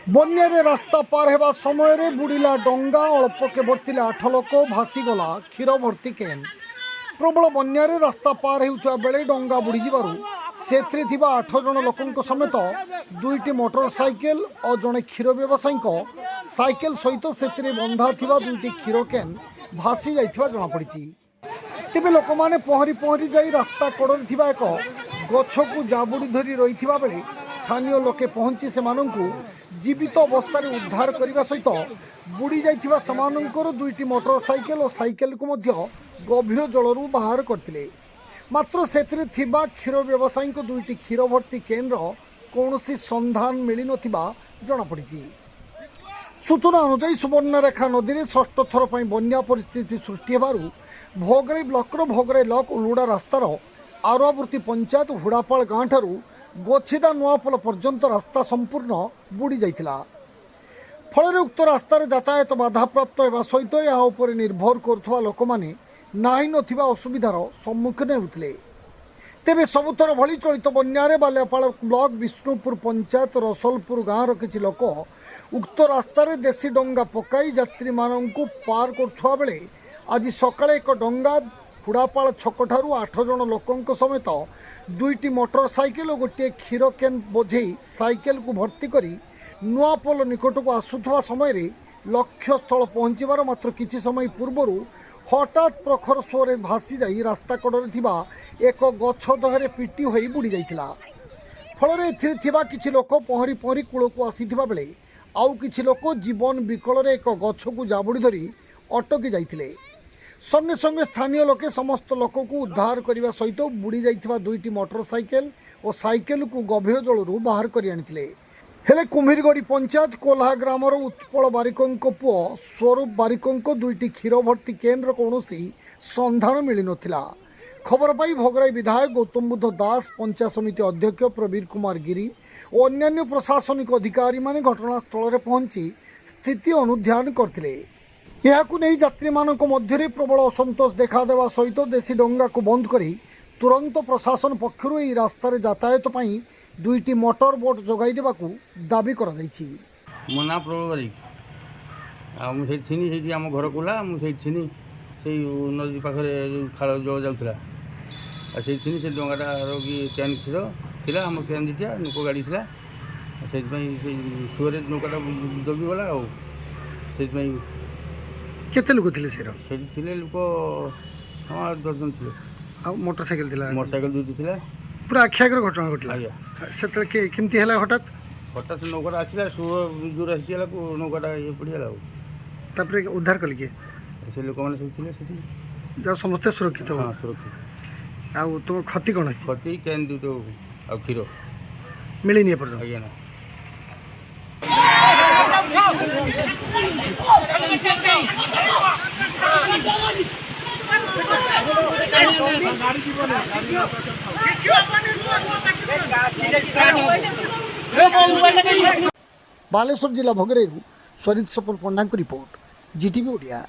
बन्यारे रास्ता पार हेबा समय रे बुड़ीला डंगा अल्पके भर्ती 8 लोक भासीगला क्षीर भर्ती केन। प्रबल बन्यारे रास्ता पार हेउथुआ बेले डंगा बुड़ी जिबारु सेथरे थिबा 8 जन लोकंक समेत 2टी मोटरसाइकेल और जड़े क्षीर व्यवसायीक साइकेल सहित सेथिरे बंधा थिबा 2टी क्षीर केन भासी जाइथिबा जणा पड़िछि। तेबे लोक माने पहरी पहरी जाई रास्ता कड़रे थिबा एक गछकु जाबुड़ी धरी रहिथिबा बेले स्थानीय लोके पहुंची सेमानंकु जीवित अवस्था उद्धार करने सहित बुड़ी जाइथिबा समानंकर 2टी मोटरसाइकेल और साइकेल को मध्य गभीर जलरू बाहर करथिले। मात्र सेथिरे थिबा क्षीर व्यवसायी 2टी क्षीर भर्ती केन्द्र कौनसी संधान मिली नथिबा जणा पड़िछि। सूचना अनुसार सुवर्णरेखा नदी में षष्ठ थर पर बन्या परिस्थिति सृष्टि हेबारु भोगराई ब्लॉकर भोगराई लक उलुड़ा रास्तार आरुआबुर्ती पंचायत हुड़ापाल गाँ ठारू गोछिदा नुआपोल पर्यंत रास्ता संपूर्ण बुड़ी जाइथिला। फल उक्त रास्तार यातायात बाधाप्राप्त होगा सहित यहाँ निर्भर करुवा लोक मैंने नाही नथिबा असुविधार सम्मुखीन होते। तेबे सबुथर भली चलित बन्यारे बाल्यापाल ब्लॉक विष्णुपुर पंचायत रसलपुर गाँवर किछि लोक उक्त रास्तार देशी डंगा पकाई यात्री मानू पार करुवा बेले आज सकाळे एक डंगा हुड़ापाल छकठारू 8 जन लोकंक समेत 2टी मोटरसाइकेल और गोटे क्षीर केन बोझे साइकेल को भर्ती करी नुआपोल निकट को आसुवा समय लक्ष्य स्थल पहुँचबार मात्र किछि समय पूर्वर हठात प्रखर स्वर भासी जाई रास्ता कड़े थिबा एक गछ दहरे पिटी होई बुड़ी जाइथिला। फल एथिरे थिबा किछि लोक पहरी पहरी कूल को आसीथिबा बेले आउ किछि लोक जीवन विकल एक गछ को जाबुड़ी धरी अटकी जाइथिले। संगे संगे स्थानीय लोके समस्त लोक को उद्धार करने सहित बुड़ी जाइथिबा 2टी मोटरसाइकेल और साइकेल को गभीर जलरू बाहर कर आनिथिले। हेले कुम्भीरगढ़ी पंचायत कोल्हा ग्रामर उत्पल बारिकों पुओ स्वरूप बारिकों 2टी क्षीर भर्ती केन्द्र कौनसी संधान मिली नथिला। खबर पाई भोगराई विधायक गौतम बुद्ध दास पंचायत समिति अध्यक्ष प्रवीर कुमार गिरी और अन्यान्य प्रशासनिक अधिकारी माने घटनास्थल में पहुंची स्थिति अनुध्यान करथिले। यहाकु नहीं यात्री मानक मध्य प्रबल असंतोष देखादेवा सहित देशी डंगा को बंद करी तुरंत प्रशासन पक्षरु एही रास्तार यातायात पई 2टी मोटर बोट जोगाई देबाकू दाबी करा जायछि। मो ना प्रबल बारिक आम से आम घर कोला मुझे से नदी पाखे खाल जल जाऊला से डंगाटा रोगी कैन क्षीर थिला आम कैन दिटिया लोक गाड़ी थिला से सुअर नौकाटा दबिगला से केते लोक थिले थे लोक हाँ 10 जन थे। मोटरसाइकेल थिला मोटरसाइकेल 2टी थिला पूरा आख्याकर घटना घटला। से केमती हला हठात हठात से नौकाटा आसला सुअर जोर आसीला नौकाटा ये पड़गला तापर उद्धार कल किए से लोक मैंने सब थे सेठी जब समस्ते सुरक्षित हो। हाँ सुरक्षित आ तुम क्षति कौन क्षति कैन 2टा आ क्षीर मिलनी एपर्यंत आज्ञा ना बालेश्वर जिला भोगराई स्वरित सफल पंडा रिपोर्ट जीटीवी ओडिया।